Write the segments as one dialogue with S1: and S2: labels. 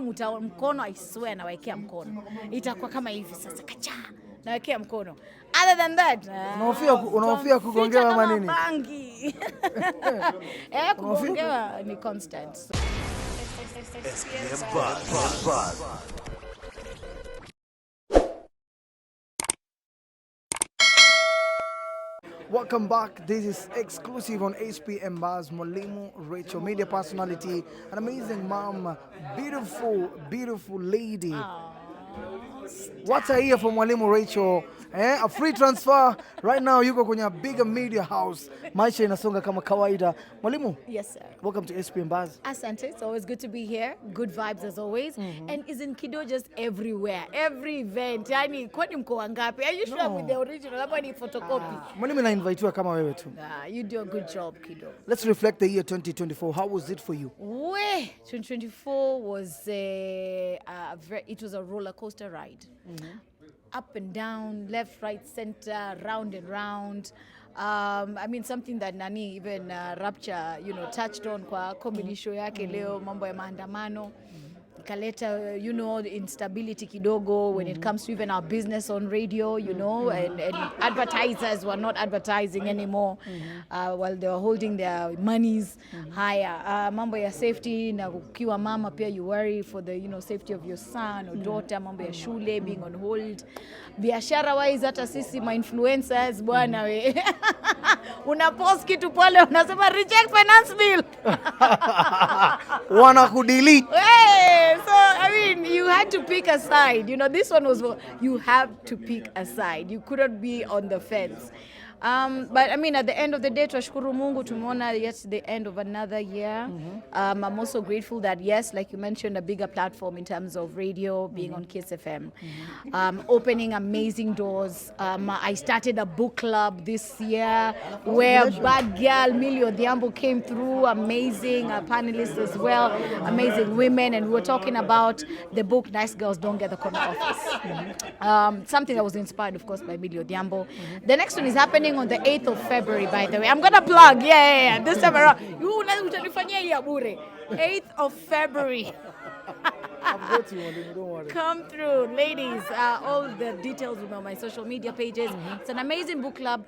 S1: mkono, I swear nawekea mkono. Itakuwa kama hivi sasa kacha. Nawekea mkono. Other than that,
S2: unaofia kugongewa ama nini?
S1: Bangi. Kugongewa ni constant. So.
S2: Welcome back. This is exclusive on SPM Buzz. Mwalimu Racheal, media personality, an amazing mom, beautiful lady. What I hear from Mwalimu Racheal, a free transfer right now. Yuko kwenye a bigger media house. Maisha inasonga kama kawaida. Mwalimu.
S1: Yes, sir.
S2: Welcome to SPM Buzz.
S1: Asante. It's always good to be here. Good vibes as always. And isn't Kido just everywhere? Every event. Yani, kwani mko wangapi? Are you sure with the original? Ama ni photocopy?
S2: Mwalimu na invite you kama wewe tu.
S1: You do a good job, Kido.
S2: Let's reflect the year 2024. How was it for you?
S1: 2024 was it was a roller coaster ride. Up and down, left, right, center, round and round. I mean, something that Nani, even Rapture, touched on kwa comedy show yake leo, mambo ya maandamano. Ikaleta, instability kidogo when it comes to even our business on radio, and advertisers were not advertising anymore while they were holding their monies higher. Mambo ya safety, na ukiwa mama pia you worry for the, safety of your son or daughter, mambo ya shule being on hold. Biashara wise hata sisi ma influencers bwana we. Una post kitu pale unasema reject finance bill.
S2: Wana kudelete.
S1: So, I mean, you had to pick a side. This one was, you have to pick a side. You couldn't be on the fence. But I mean, at the end of the day, tunashukuru Mungu tumeona yes the end of another year. I'm also grateful that yes, like you mentioned, a bigger platform in terms of radio, being on Kiss FM, opening amazing doors. I started a book club this year where bad girl Millie Odhiambo came through, amazing panelists as well, amazing women, and we were talking about the book Nice Girls Don't Get the Corner Office. Something that was inspired, of course, by Millie Odhiambo. The next one is happening on the 8th of February, by the way. I'm going to plug. Yeah. This time around. You utanifanyia ya bure. 8th of February.
S2: I've got you, don't worry.
S1: Come through, ladies. All the details will be on my social media pages. It's an amazing book club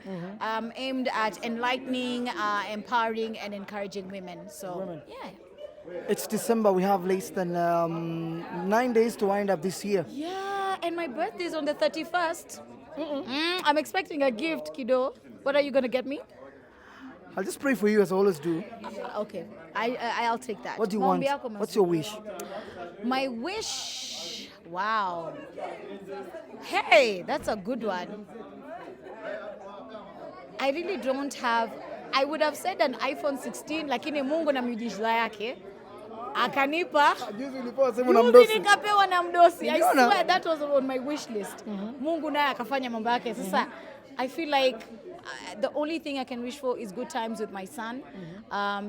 S1: aimed at enlightening, empowering, and encouraging women. Yeah.
S2: It's December. We have less than 9 days to wind up this year.
S1: Yeah, and my birthday is on the 31st. I'm expecting a gift, Kido. What are you going to get me?
S2: I'll just pray for you as I always do.
S1: Okay, I'll take that.
S2: What do you want? What's your wish?
S1: My wish? Wow. Hey, that's a good one. I really don't have... I would have said an iPhone 16, lakini Mungu na miujiza yake. Akanipa. Juzi nikapewa na mdosi. I swear that was on my wish list. Mungu naye akafanya mambo yake. Sasa, I feel like the only thing I can wish for is good times with my son,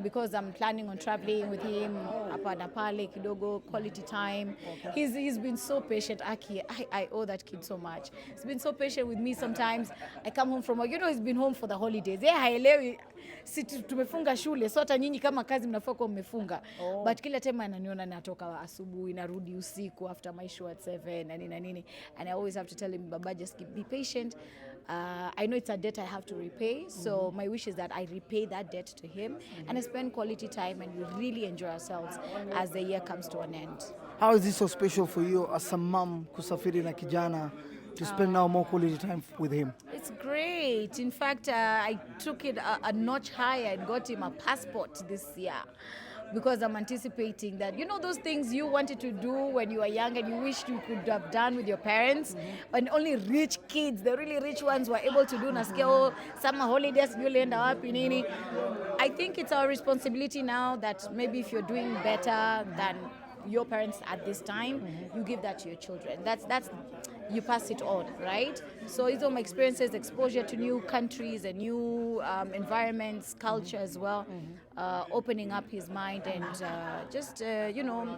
S1: because I'm planning on traveling with him, hapa na pale kidogo, quality time. He's been so patient, Aki. I owe that kid so much. He's been so patient with me sometimes. I come home from work, he's been home for the holidays. Haelewi, si tumefunga shule, so hata nyinyi kama kazi mnafaa kuwa mmefunga. But kila time ananiona natoka asubuhi, narudi usiku after my show at 7, na nini. And I always have to tell him, Baba, just be patient. I know it's a debt I have to repay, so my wish is that I repay that debt to him and I spend quality time and we really enjoy ourselves as the year comes to an end.
S2: How is this so special for you as a mom kusafiri na kijana to spend now more quality time with him?
S1: It's great. In fact, I took it a notch higher and got him a passport this year. Because I'm anticipating that, those things you wanted to do when you were young and you wished you could have done with your parents, and only rich kids, the really rich ones, were able to do. Nasikia summer holidays, yulienda wapi nini. I think it's our responsibility now that maybe if you're doing better than your parents at this time, you give that to your children. That's you pass it on, right? So these are my experiences, exposure to new countries and new environments, culture as well, opening up his mind and just,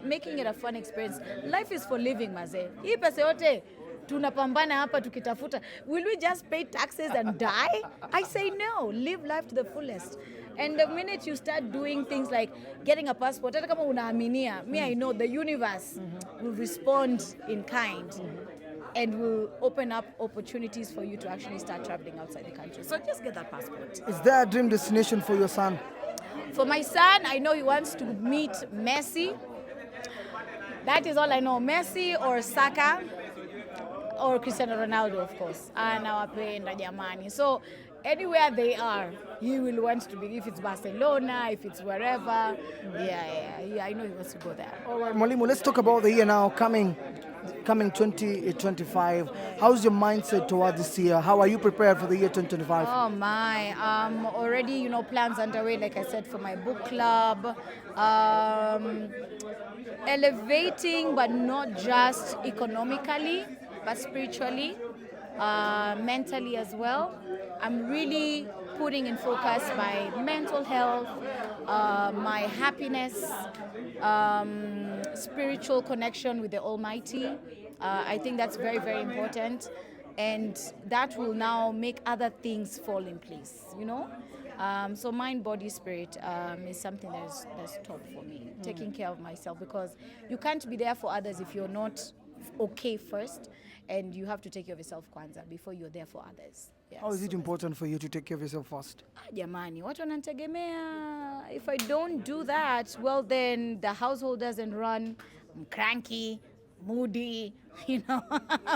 S1: making it a fun experience. Life is for living, maze. Hii pesa yote tunapambana hapa tukitafuta. Will we just pay taxes and die? I say no. Live life to the fullest. And the minute you start doing things like getting a passport, hata kama unaaminia, me I know the universe will respond in kind and will open up opportunities for you to actually start traveling outside the country. So just get that passport.
S2: Is there a dream destination for your son?
S1: For my son, I know he wants to meet Messi. That is all I know. Messi or Saka or Cristiano Ronaldo, of course. Anawapenda jamani. So anywhere they are, he will want to be. If it's Barcelona, if it's wherever. Yeah, I know he wants to go there.
S2: All right, Mwalimu, let's talk about the year now coming 2025. How's your mindset towards this year? How are you prepared for the year 2025?
S1: Oh my, already, plans underway, like I said, for my book club. Elevating, but not just economically, but spiritually, mentally as well. I'm really putting in focus my mental health, my happiness, spiritual connection with the Almighty. I think that's very, very important. And that will now make other things fall in place, So mind, body, spirit is something that's top for me. Taking care of myself, because you can't be there for others if you're not okay first, and you have to take care of yourself kwanza before you're there for others. Yes.
S2: How is it important for you to take care of yourself first?
S1: Jamani, watu wananitegemea. If I don't do that, well then the household doesn't run. I'm cranky, moody,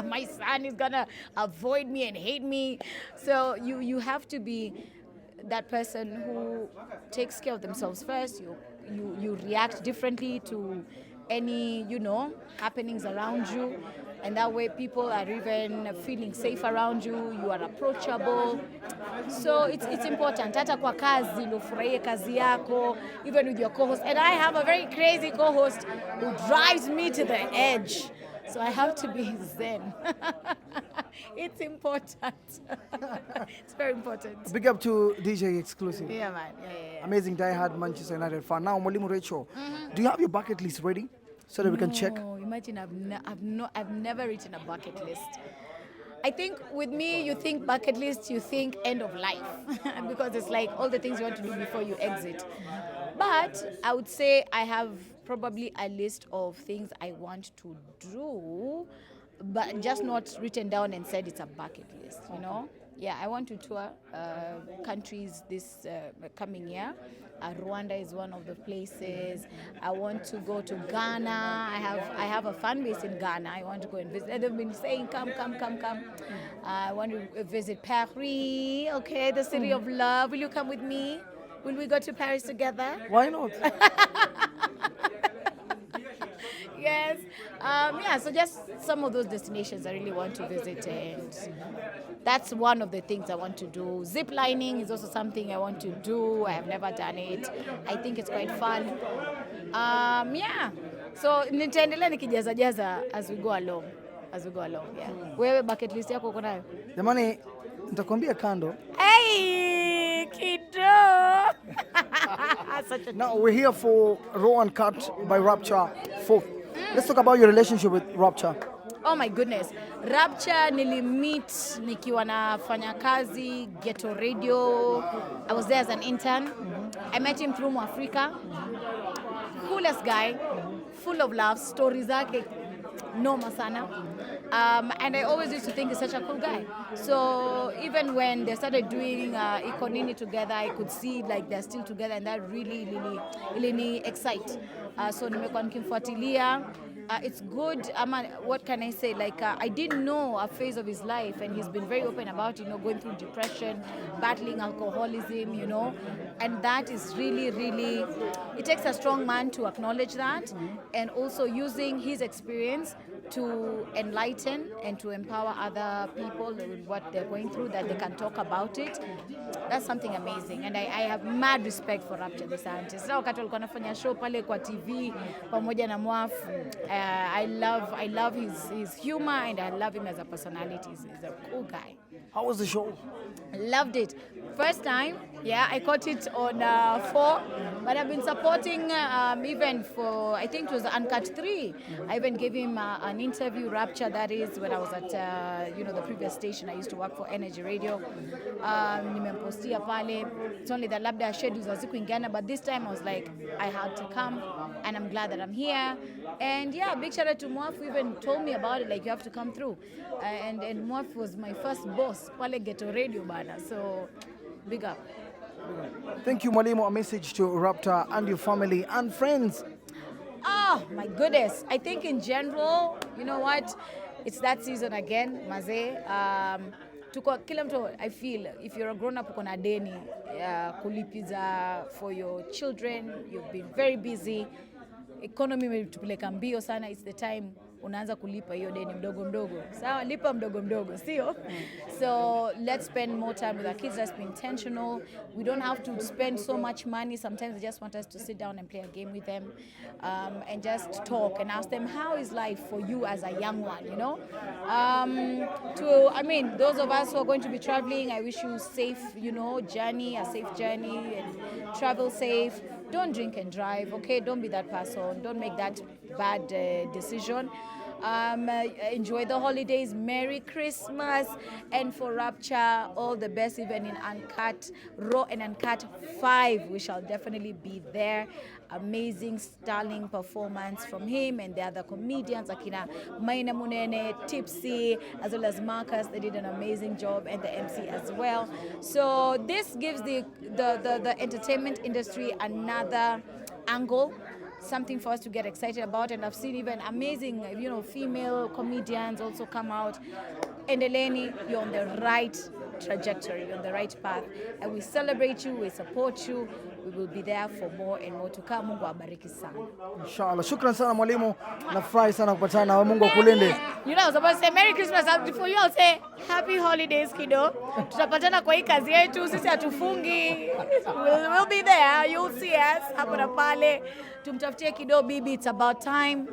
S1: my son is gonna avoid me and hate me. So you have to be that person who takes care of themselves first. You react differently to any, happenings around you. And that way people are even feeling safe around you. You are approachable. So it's important. Hata kwa kazi, ufurahie kazi yako, even with your co-host. And I have a very crazy co-host who drives me to the edge. So I have to be zen. It's important. It's very important.
S2: Big up to DJ Exclusive.
S1: Yeah, man. Yeah.
S2: Amazing diehard Manchester United fan. Now, Mwalimu Racheal, do you have your bucket list ready so that we can check?
S1: Imagine I've never written a bucket list. I think with me, you think bucket list, you think end of life because it's like all the things you want to do before you exit. But I would say I have probably a list of things I want to do, but just not written down and said it's a bucket list, Yeah, I want to tour countries this coming year. Rwanda is one of the places. I want to go to Ghana. I have a fan base in Ghana. I want to go and visit. They've been saying, come. I want to visit Paris, okay, the city of love. Will you come with me? Will we go to Paris together?
S2: Why not?
S1: Yes. So just some of those destinations I really want to visit, and that's one of the things I want to do. Zip lining is also something I want to do. I have never done it. I think it's quite fun. So nitaendelea nikijaza as we go along. Yeah. Wewe bucket list yako uko nayo?
S2: Jamani, nitakwambia kando.
S1: Hey, kiddo.
S2: Now we're here for Raw and Cut by Rapture 4. Let's talk about your relationship with Rapture.
S1: Oh my goodness. Rapture nilimit nikiwa nafanya kazi Ghetto Radio. I was there as an intern. I met him through Africa. Coolest guy, full of love, stories zake noma sana. And I always used to think he's such a cool guy. So even when they started doing Ikonini together, I could see like they're still together, and that really excites. So nimekuwa nikimfuatilia. It's good. What can I say? I didn't know a phase of his life, and he's been very open about, going through depression, battling alcoholism, and that is really, it takes a strong man to acknowledge that, and also using his experience to enlighten and to empower other people with what they're going through, that they can talk about it. That's something amazing, and I have mad respect for Rapture the scientist. Na wakati walikuwa nafanya show pale kwa TV pamoja na Mwaf, I love his humor, and I love him as a personality. He's a cool guy.
S2: How was the show?
S1: Loved it. First time, I caught it on 4, but I've been supporting even for, I think it was Uncut 3. I even gave him an an interview, Rapture, that is, when I was at the previous station. I used to work for Energy Radio. Nimempostia pale. It's only that labda schedules hazikuingana, but this time I was like, I had to come, and I'm glad that I'm here. And yeah, big shout out to Mwaf, who even told me about it, like, you have to come through. And Mwaf was my first boss pale Ghetto Radio bana. So big up.
S2: Thank you, Mwalimu. A message to Rapture and your family and friends.
S1: Oh my goodness. I think in general, you know what? It's that season again, Maze. Kila mtu, I feel, if you're a grown-up, uko na deni kulipiza for your children. You've been very busy. Economy imetupeleka mbio sana. It's the time unaanza kulipa hiyo deni mdogo mdogo. Sawa, lipa mdogo mdogo, sio? So let's spend more time with our kids. Let's be intentional. We don't have to spend so much money. Sometimes they just want us to sit down and play a game with them, and just talk and ask them, how is life for you as a young one, you know? Those of us who are going to be traveling, I wish you safe, journey, a safe journey, and travel safe. Don't drink and drive, okay? Don't be that person. Don't make that bad decision. Enjoy the holidays. Merry Christmas. And for Rapture, all the best, even in Uncut, Raw and Uncut 5. We shall definitely be there. Amazing, sterling performance from him and the other comedians, Akina Maina Munene, Tipsy, as well as Marcus. They did an amazing job, and the MC as well. So this gives the entertainment industry another angle, something for us to get excited about. And I've seen even amazing, female comedians also come out. And Eleni, you're on the right trajectory, you're on the right path. And we celebrate you, we support you. We will be there for more and more to come. Mungu abariki sana.
S2: Inshallah. Shukran sana Mwalimu. Nafurahi sana kupatana na Mungu akulinde.
S1: You know, I was about to say Merry Christmas. For you, I'll say Happy Holidays, kiddo. Tutapatana kwa hii kazi yetu. Sisi hatufungi. We'll be there. You'll see us. Hapo na pale. Tumtafutie kiddo bibi. It's about time.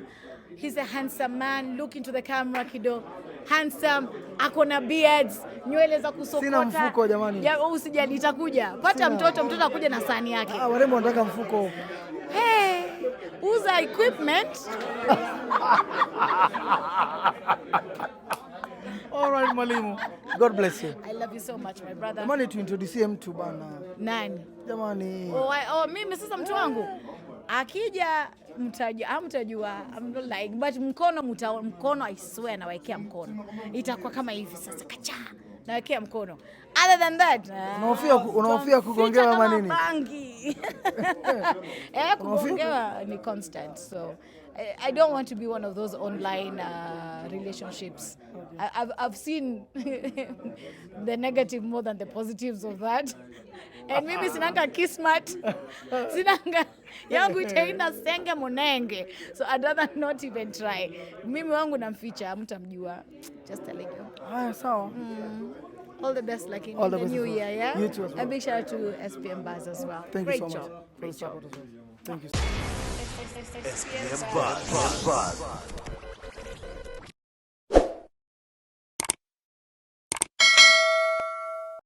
S1: He's a handsome man. Look into the camera, kiddo. Handsome, akona beards, nywele za kusokota.
S2: Sina mfuko jamani.
S1: Ya usijali, itakuja. Pata mtoto akuja na sahani yake.
S2: Warembo wanataka mfuko.
S1: Hey, uza equipment.
S2: All right, Mwalimu. God bless you.
S1: I love you so much, my brother.
S2: Jamani, to introduce mtu bana.
S1: Nani?
S2: Jamani.
S1: Mimi sasa mtu wangu. Akija mtajua, I'm not like, but mkono I swear nawaekea mkono. Itakuwa kama hivi sasa, kacha. Nawekea mkono. Other than that,
S2: unahofia kugongewa ama nini?
S1: Bangi. Kugongewa ni constant. So I don't want to be one of those online relationships. I've seen the negative more than the positives of that. And mimi sinanga kismat. Sinanga yangu itaenda senge munenge. So I'd rather not even try. Mimi wangu Namficha, hamtamjua. Just telling you.
S2: Sawa.
S1: All the best, like in the new year, yeah?
S2: You too as well.
S1: A big shout out to SPM Buzz as well.
S2: Thank
S1: Great
S2: you so
S1: job.
S2: much.
S1: Great job.
S2: Thank you.
S3: SPM Buzz.